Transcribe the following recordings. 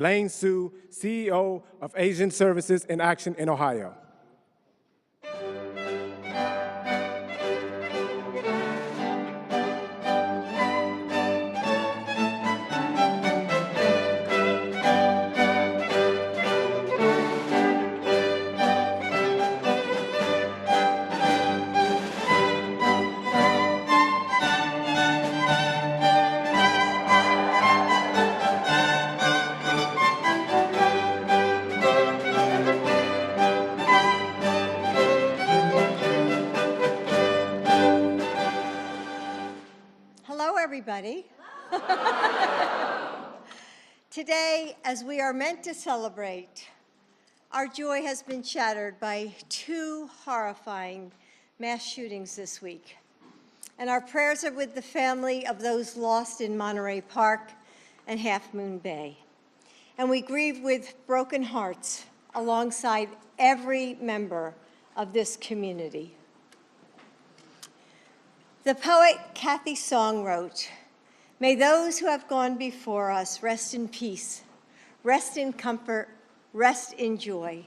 Lane Su, CEO of Asian Services in Action in Ohio. Everybody. Today, as we are meant to celebrate, our joy has been shattered by two horrifying mass shootings this week. And our prayers are with the family of those lost in Monterey Park and Half Moon Bay. And we grieve with broken hearts alongside every member of this community. The poet Kathy Song wrote, "May those who have gone before us rest in peace, rest in comfort, rest in joy.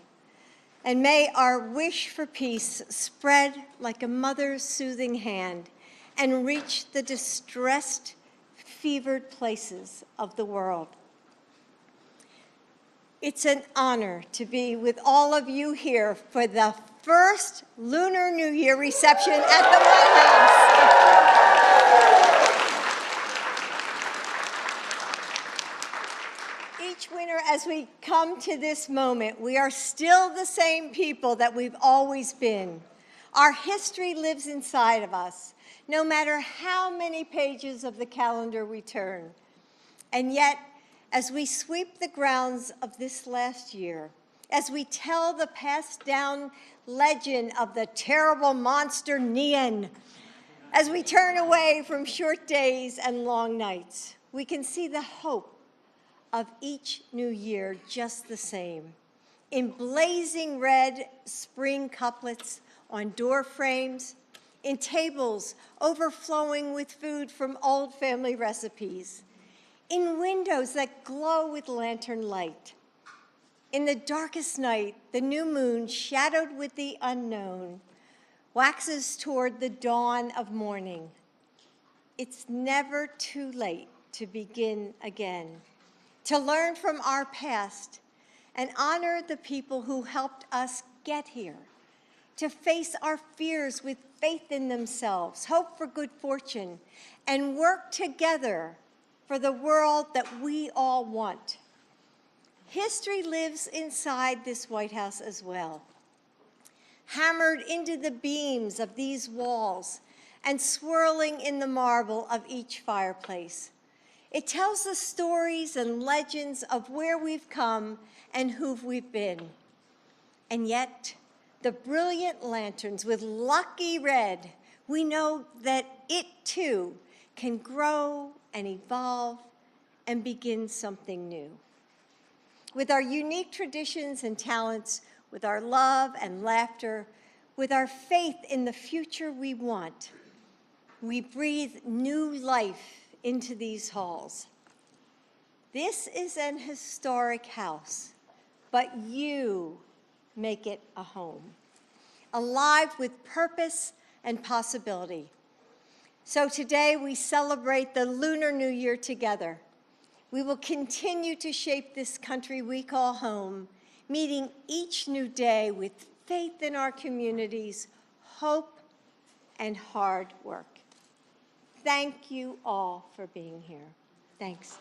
And may our wish for peace spread like a mother's soothing hand and reach the distressed, fevered places of the world." It's an honor to be with all of you here for the first Lunar New Year reception at the White House. Each winter, as we come to this moment, we are still the same people that we've always been. Our history lives inside of us, no matter how many pages of the calendar we turn. And yet, as we sweep the grounds of this last year, as we tell the passed down legend of the terrible monster Nian, as we turn away from short days and long nights, we can see the hope of each new year just the same. In blazing red spring couplets on door frames, in tables overflowing with food from old family recipes, in windows that glow with lantern light. In the darkest night, the new moon, shadowed with the unknown, waxes toward the dawn of morning. It's never too late to begin again, to learn from our past and honor the people who helped us get here, to face our fears with faith in themselves, hope for good fortune, and work together for the world that we all want. History lives inside this White House as well, hammered into the beams of these walls and swirling in the marble of each fireplace. It tells the stories and legends of where we've come and who we've been. And yet, the brilliant lanterns with lucky red, we know that it too can grow and evolve and begin something new. With our unique traditions and talents, with our love and laughter, with our faith in the future we want, we breathe new life into these halls. This is an historic house, but you make it a home, alive with purpose and possibility. So today we celebrate the Lunar New Year together. We will continue to shape this country we call home, meeting each new day with faith in our communities, hope, and hard work. Thank you all for being here. Thanks.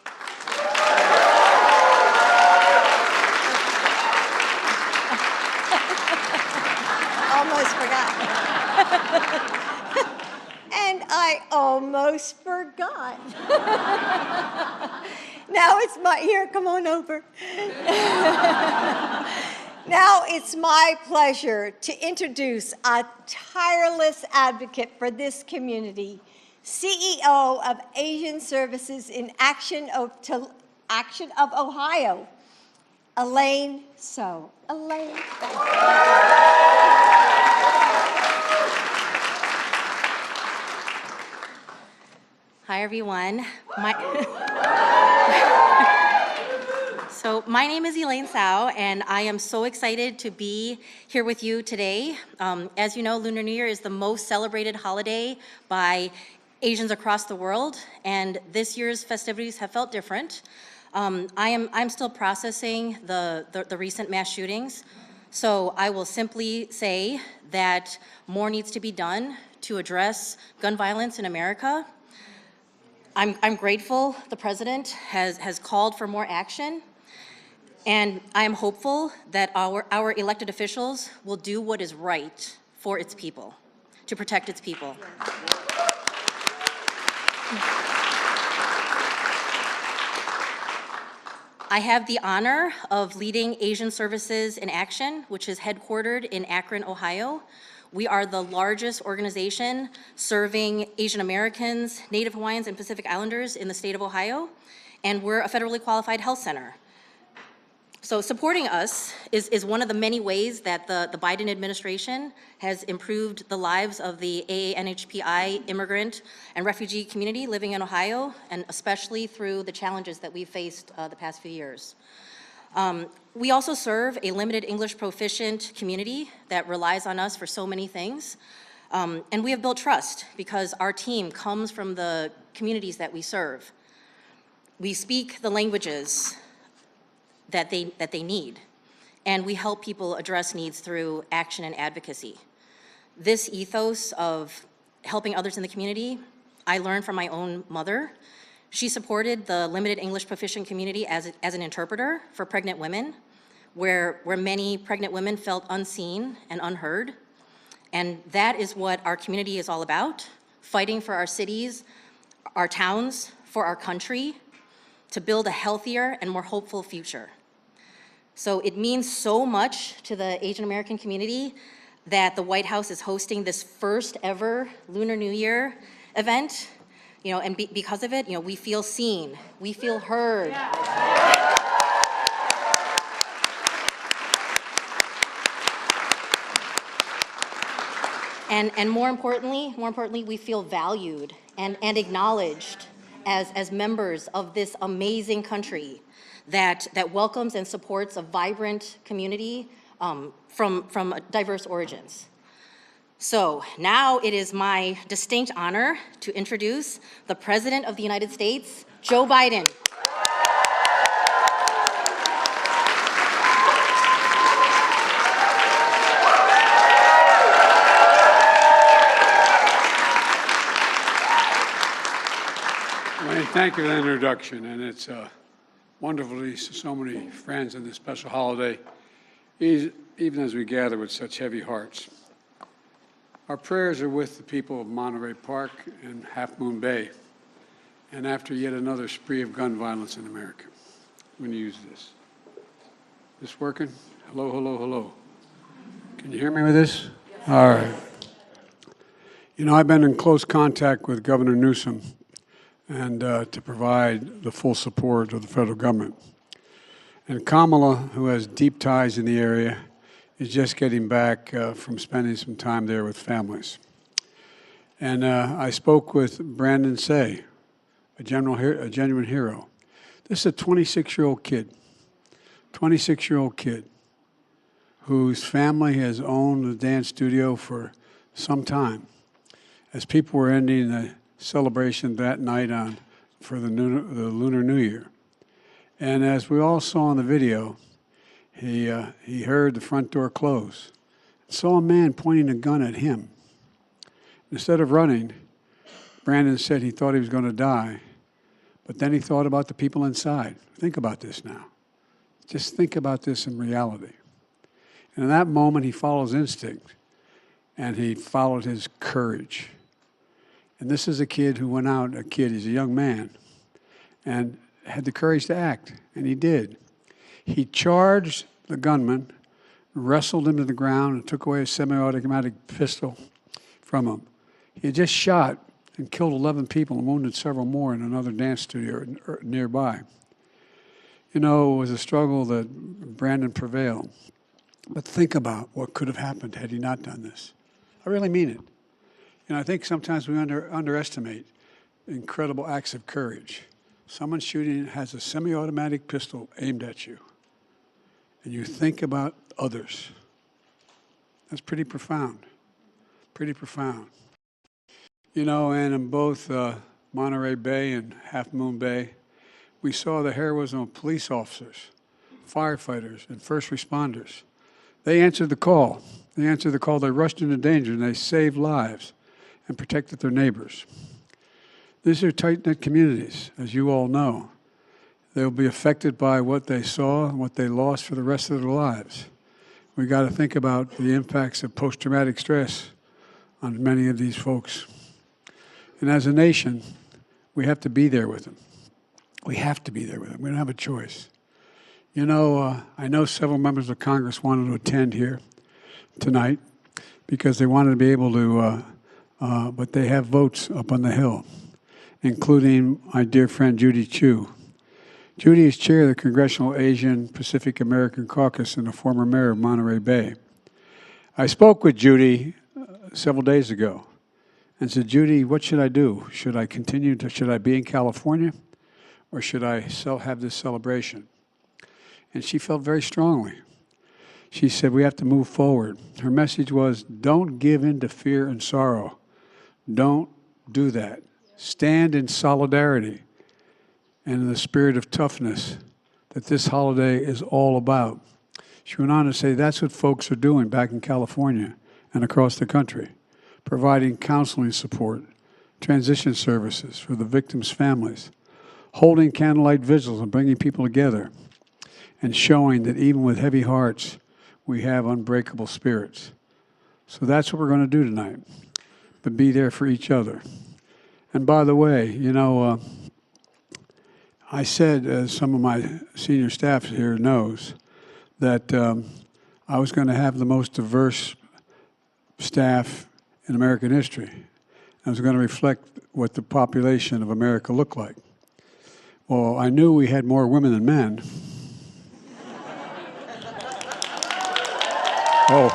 Almost forgot. And I almost forgot. Now it's my, here, come on over. Now it's my pleasure to introduce a tireless advocate for this community, CEO of Asian Services in Action of Ohio, Elaine So. Elaine, thank you. Hi, everyone. So my name is Elaine Tsao, and I am so excited to be here with you today. As you know, Lunar New Year is the most celebrated holiday by Asians across the world, and this year's festivities have felt different. I'm still processing the recent mass shootings, so I will simply say that more needs to be done to address gun violence in America. I'm grateful the President has called for more action, and I am hopeful that our elected officials will do what is right for its people, to protect its people. I have the honor of leading Asian Services in Action, which is headquartered in Akron, Ohio. We are the largest organization serving Asian Americans, Native Hawaiians, and Pacific Islanders in the state of Ohio, and we're a federally qualified health center. So supporting us is one of the many ways that the Biden administration has improved the lives of the AANHPI immigrant and refugee community living in Ohio, and especially through the challenges that we've faced the past few years. We also serve a limited English proficient community that relies on us for so many things. And we have built trust because our team comes from the communities that we serve. We speak the languages that they need, and we help people address needs through action and advocacy. This ethos of helping others in the community, I learned from my own mother. She supported the limited English proficient community as an interpreter for pregnant women, where many pregnant women felt unseen and unheard. And that is what our community is all about, fighting for our cities, our towns, for our country, to build a healthier and more hopeful future. So it means so much to the Asian American community that the White House is hosting this first ever Lunar New Year event, and because of it, we feel seen, we feel heard. Yeah. And more importantly, we feel valued and acknowledged as members of this amazing country that welcomes and supports a vibrant community from diverse origins. So now it is my distinct honor to introduce the President of the United States, Joe Biden. Thank you for that introduction, and it's wonderful to see so many friends in this special holiday, even as we gather with such heavy hearts. Our prayers are with the people of Monterey Park and Half Moon Bay, and after yet another spree of gun violence in America. I'm going to use this. This working? Hello, hello, hello. Can you hear me with this? All right. I've been in close contact with Governor Newsom and to provide the full support of the federal government. And Kamala, who has deep ties in the area, is just getting back from spending some time there with families. And I spoke with Brandon Say, a genuine hero. This is a 26-year-old kid, whose family has owned the dance studio for some time. As people were ending the celebration that night for the Lunar New Year. And as we all saw in the video, he heard the front door close, saw a man pointing a gun at him. Instead of running, Brandon said he thought he was going to die, but then he thought about the people inside. Think about this now. Just think about this in reality. And in that moment, he followed his instinct, and he followed his courage. And this is a kid who went out, he's a young man, and had the courage to act, and he did. He charged the gunman, wrestled him to the ground, and took away a semi-automatic pistol from him. He had just shot and killed 11 people and wounded several more in another dance studio nearby. It was a struggle that Brandon prevailed. But think about what could have happened had he not done this. I really mean it. I think sometimes we underestimate incredible acts of courage. someone shooting has a semi-automatic pistol aimed at you, and you think about others. That's pretty profound, pretty profound. You know, and in both Monterey Bay and Half Moon Bay, we saw the heroism of police officers, firefighters, and first responders. They answered the call. They answered the call. They rushed into danger, and they saved lives and protected their neighbors. These are tight-knit communities, as you all know. They'll be affected by what they saw and what they lost for the rest of their lives. We got to think about the impacts of post-traumatic stress on many of these folks. And as a nation, we have to be there with them. We have to be there with them. We don't have a choice. You know, I know several members of Congress wanted to attend here tonight because they wanted to be able to, but they have votes up on the Hill, including my dear friend Judy Chu. Judy is chair of the Congressional Asian Pacific American Caucus and a former mayor of Monterey Bay. I spoke with Judy several days ago and said, Judy, what should I do? Should I continue to, should I be in California, or should I have this celebration? And she felt very strongly. She said, we have to move forward. Her message was, don't give in to fear and sorrow. Don't do that. Stand in solidarity and in the spirit of toughness that this holiday is all about. She went on to say that's what folks are doing back in California and across the country, providing counseling support, transition services for the victims' families, holding candlelight vigils and bringing people together, and showing that even with heavy hearts, we have unbreakable spirits. So that's what we're going to do tonight, but be there for each other. And by the way, you know, I said, as some of my senior staff here knows, that I was going to have the most diverse staff in American history. I was going to reflect what the population of America looked like. Well, I knew we had more women than men. Oh.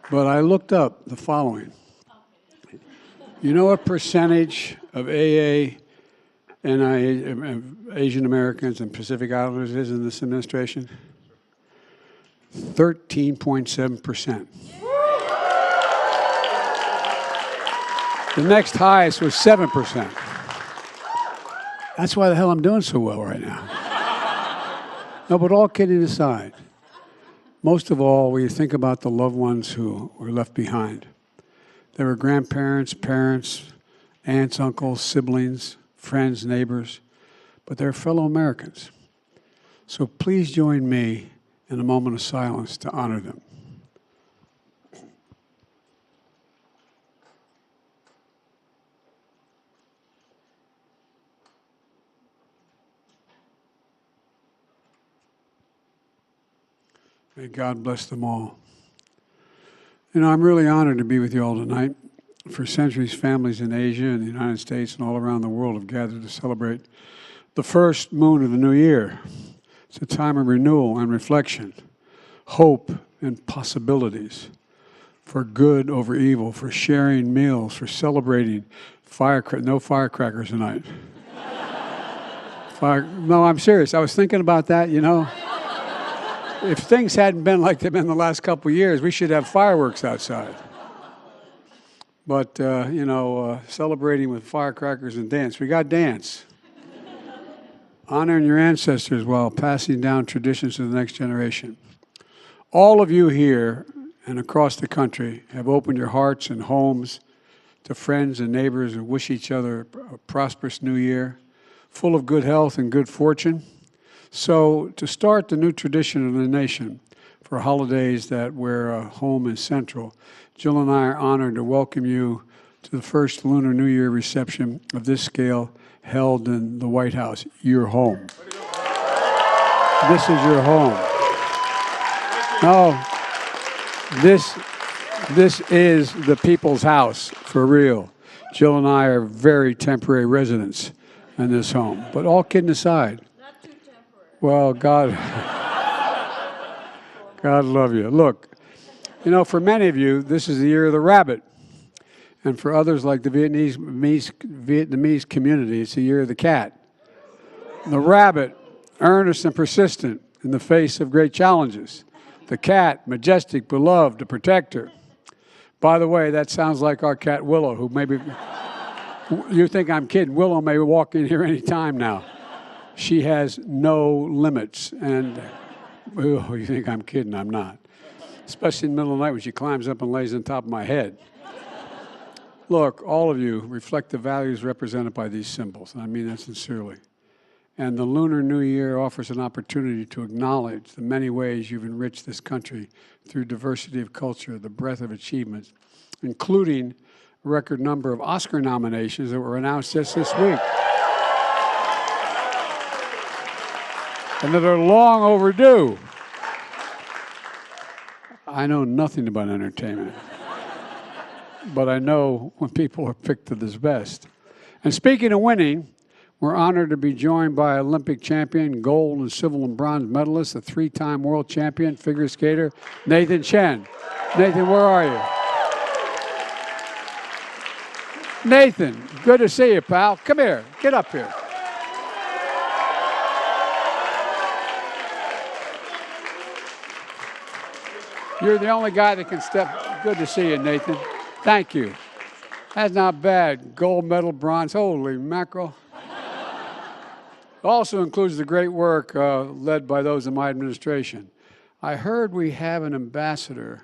But I looked up the following. You know what percentage of AA and Asian Americans and Pacific Islanders is in this administration? 13.7%. The next highest was 7%. That's why the hell I'm doing so well right now. No, but all kidding aside, most of all, we think about the loved ones who were left behind. There were grandparents, parents, aunts, uncles, siblings, friends, neighbors, but they're fellow Americans. So please join me in a moment of silence to honor them. May God bless them all. You know, I'm really honored to be with you all tonight. For centuries, families in Asia and the United States and all around the world have gathered to celebrate the first moon of the new year. It's a time of renewal and reflection, hope and possibilities, for good over evil, for sharing meals, for celebrating no firecrackers tonight. No, I'm serious. I was thinking about that, you know. If things hadn't been like they've been the last couple of years, we should have fireworks outside. But, you know, celebrating with firecrackers and dance. We got dance. Honoring your ancestors while passing down traditions to the next generation. All of you here and across the country have opened your hearts and homes to friends and neighbors and wish each other a prosperous new year, full of good health and good fortune. So to start the new tradition of the nation for holidays that where home is central, Jill and I are honored to welcome you to the first Lunar New Year reception of this scale held in the White House, your home. This is your home. No, this is the people's house, for real. Jill and I are very temporary residents in this home. But all kidding aside, well, God love you. Look, you know, for many of you, this is the year of the rabbit. And for others like the Vietnamese community, it's the year of the cat. The rabbit, earnest and persistent in the face of great challenges. The cat, majestic, beloved, a protector. By the way, that sounds like our cat Willow, who maybe, you think I'm kidding. Willow may walk in here any time now. She has no limits. And, oh, you think I'm kidding? I'm not. Especially in the middle of the night when she climbs up and lays on top of my head. Look, all of you reflect the values represented by these symbols, and I mean that sincerely. And the Lunar New Year offers an opportunity to acknowledge the many ways you've enriched this country through diversity of culture, the breadth of achievements, including a record number of Oscar nominations that were announced just this week. And that are long overdue. I know nothing about entertainment, but I know when people are picked to this best. And speaking of winning, we're honored to be joined by Olympic champion, gold and silver and bronze medalist, a three-time world champion figure skater, Nathan Chen. Nathan, where are you? Nathan, good to see you, pal. Come here. Get up here. You're the only guy that can step. Good to see you, Nathan. Thank you. That's not bad. Gold medal, bronze. Holy mackerel. Also includes the great work led by those in my administration. I heard we have an ambassador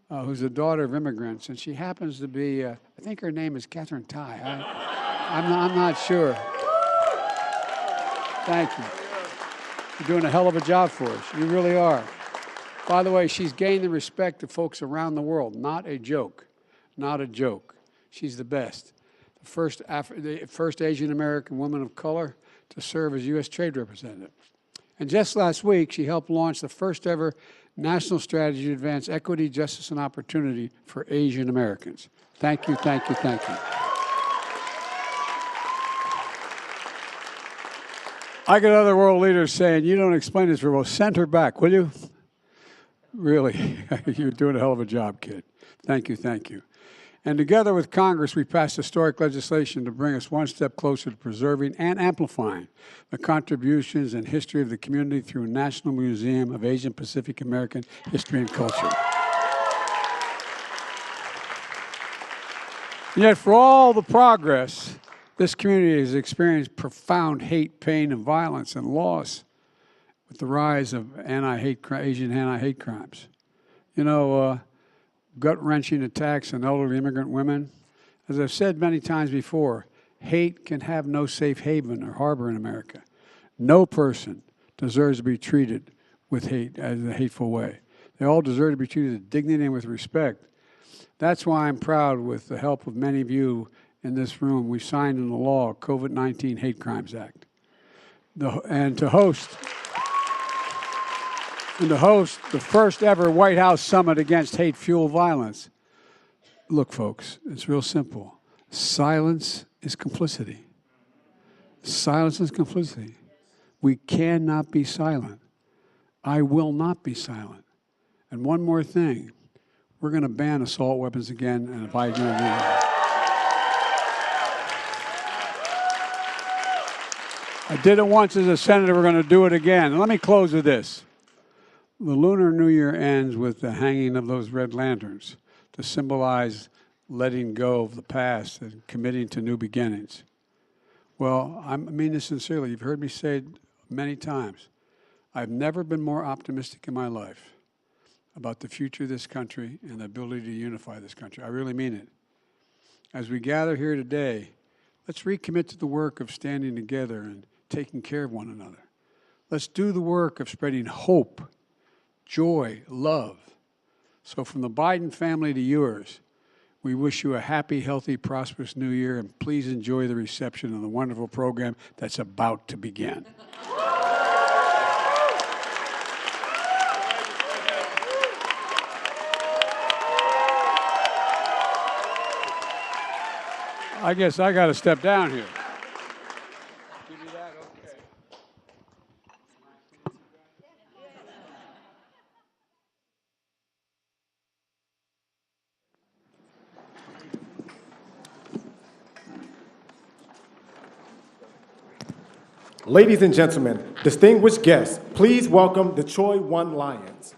who's a daughter of immigrants, and she happens to be, I think her name is Catherine Tai. I'm not sure. Thank you. You're doing a hell of a job for us. You really are. By the way, she's gained the respect of folks around the world. Not a joke. Not a joke. She's the best. The first Asian American woman of color to serve as U.S. Trade Representative. And just last week, she helped launch the first ever national strategy to advance equity, justice, and opportunity for Asian Americans. Thank you, thank you, thank you. I get other world leaders saying, you don't explain this very well. Send her back, will you? Really, you're doing a hell of a job, kid. Thank you, thank you. And together with Congress, we passed historic legislation to bring us one step closer to preserving and amplifying the contributions and history of the community through a National Museum of Asian Pacific American History and Culture. And yet, for all the progress, this community has experienced profound hate, pain, and violence and loss with the rise of Asian anti-hate crimes. You know, gut-wrenching attacks on elderly immigrant women. As I've said many times before, hate can have no safe haven or harbor in America. No person deserves to be treated with hate as a hateful way. They all deserve to be treated with dignity and with respect. That's why I'm proud, with the help of many of you in this room, we signed into law COVID-19 Hate Crimes Act. And to host the first ever White House summit against hate-fueled violence. Look, folks, it's real simple. Silence is complicity. Silence is complicity. We cannot be silent. I will not be silent. And one more thing, we're going to ban assault weapons again, and if I do that, I did it once as a senator, we're going to do it again. And let me close with this. The Lunar New Year ends with the hanging of those red lanterns to symbolize letting go of the past and committing to new beginnings. Well, I mean this sincerely. You've heard me say it many times. I've never been more optimistic in my life about the future of this country and the ability to unify this country. I really mean it. As we gather here today, let's recommit to the work of standing together and taking care of one another. Let's do the work of spreading hope, joy, love. So from the Biden family to yours, we wish you a happy, healthy, prosperous new year, and please enjoy the reception of the wonderful program that's about to begin. I guess I got to step down here. Give you that? Okay. Ladies and gentlemen, distinguished guests, please welcome the Troy One Lions.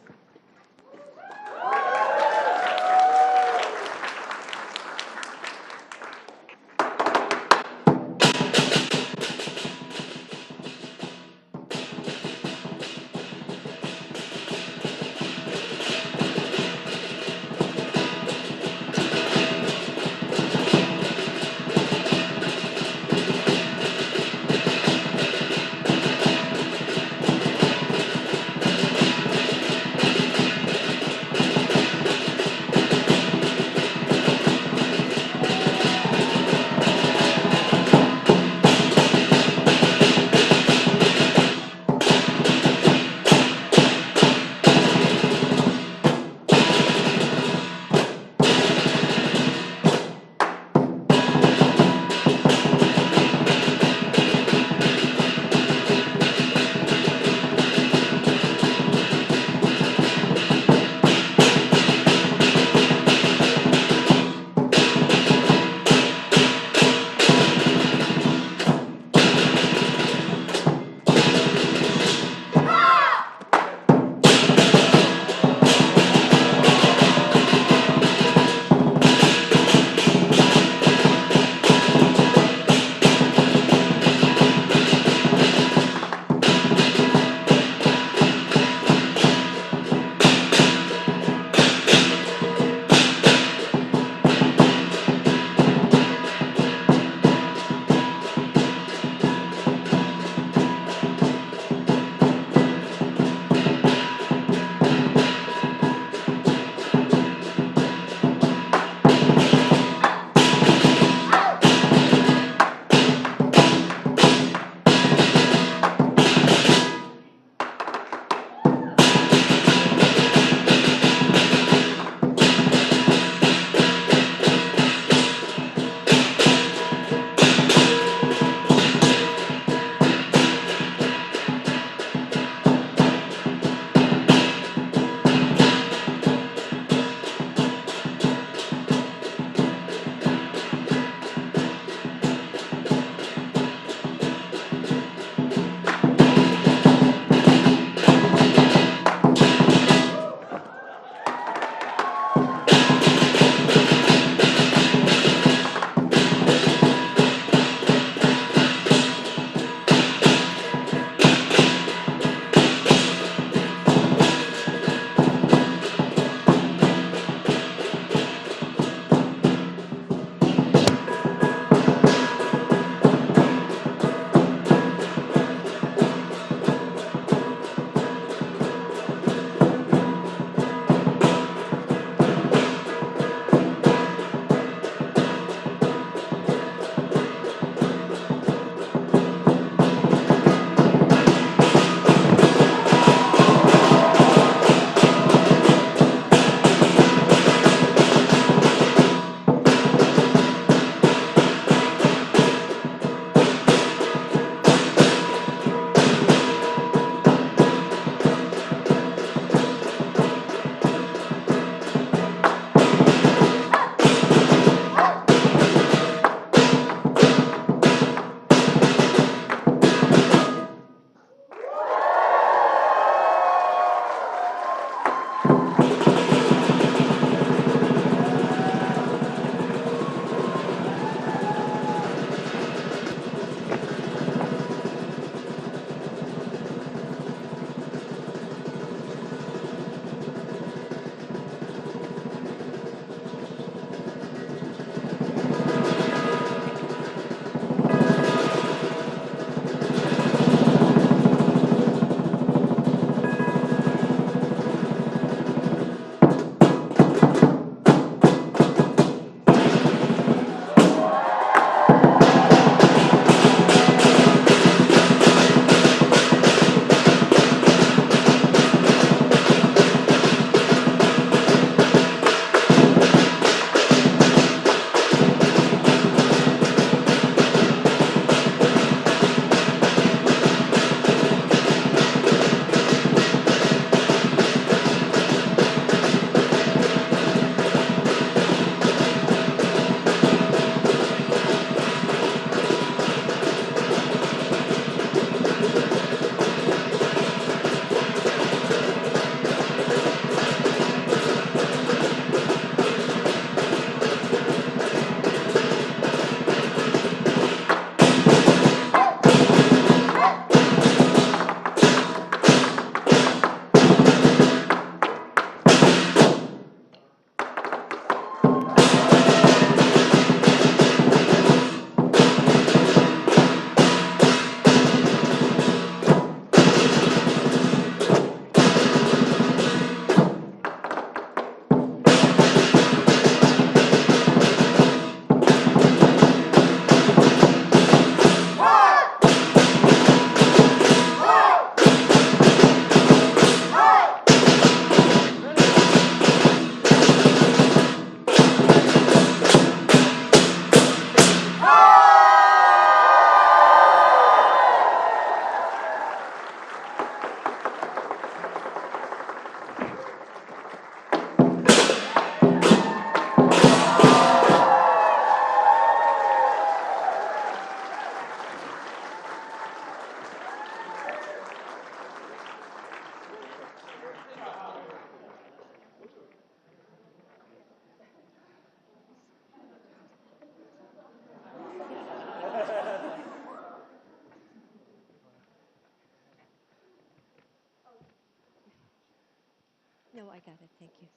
No, I got it. Thank you.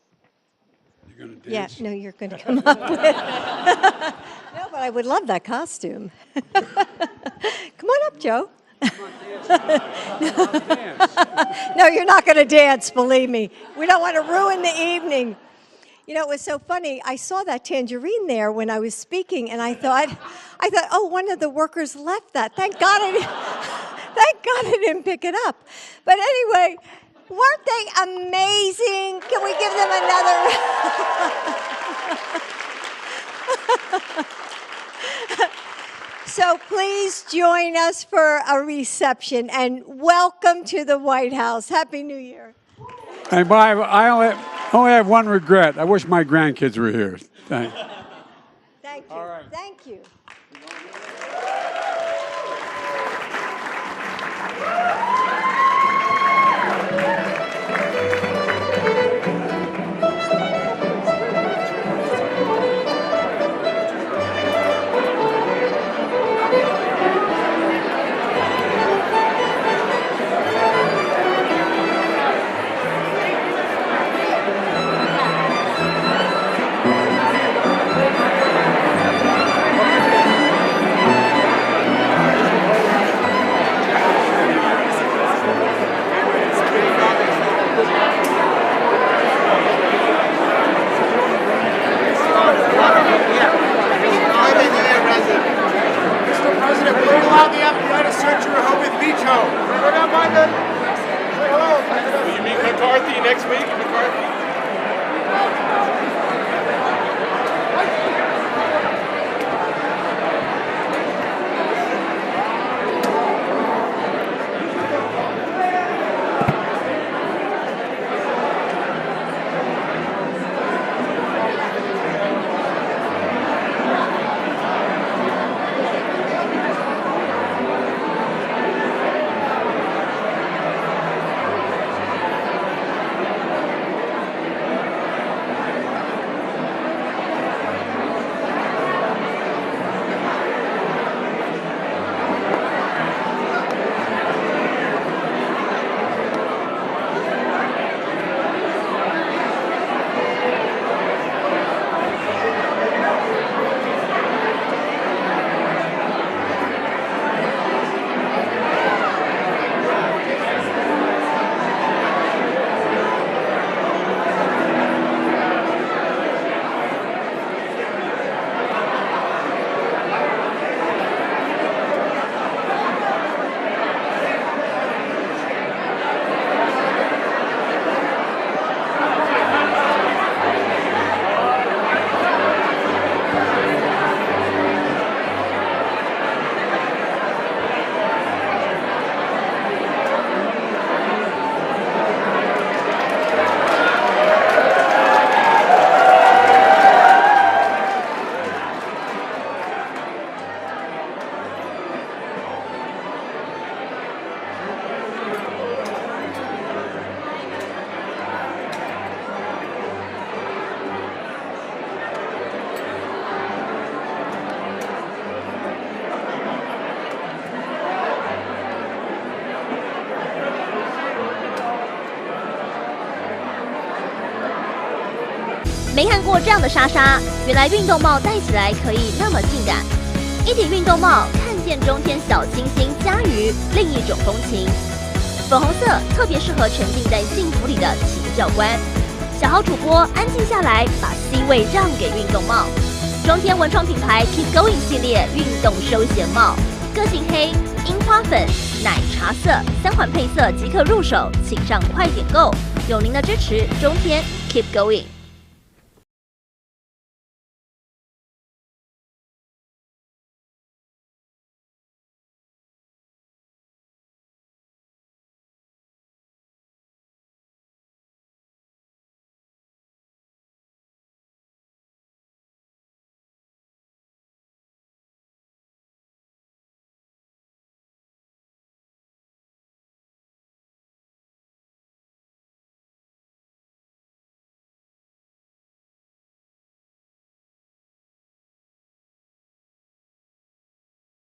You're going to Yeah, dance? no, you're going to come up with No, but I would love that costume. Come on up, Joe. No, you're not going to dance, believe me. We don't want to ruin the evening. You know, it was so funny. I saw that tangerine there when I was speaking, and I thought, oh, one of the workers left that. Thank God I didn't pick it up. But anyway, weren't they amazing? Can we give them another? So please join us for a reception, and welcome to the White House. Happy New Year. And I only have one regret. I wish my grandkids were here. Thanks. Thank you. All right. Thank you.没看过这样的莎莎，原来运动帽戴起来可以那么性感。一顶运动帽，看见中天小清新嘉瑜，另一种风情。粉红色特别适合沉浸在幸福里的秦教官。小豪主播安静下来，把 C 位让给运动帽。中天文创品牌 Keep Going 系列运动休闲帽，个性黑、樱花粉、奶茶色3款配色即可入手，请上快点购。有您的支持，中天 Keep Going。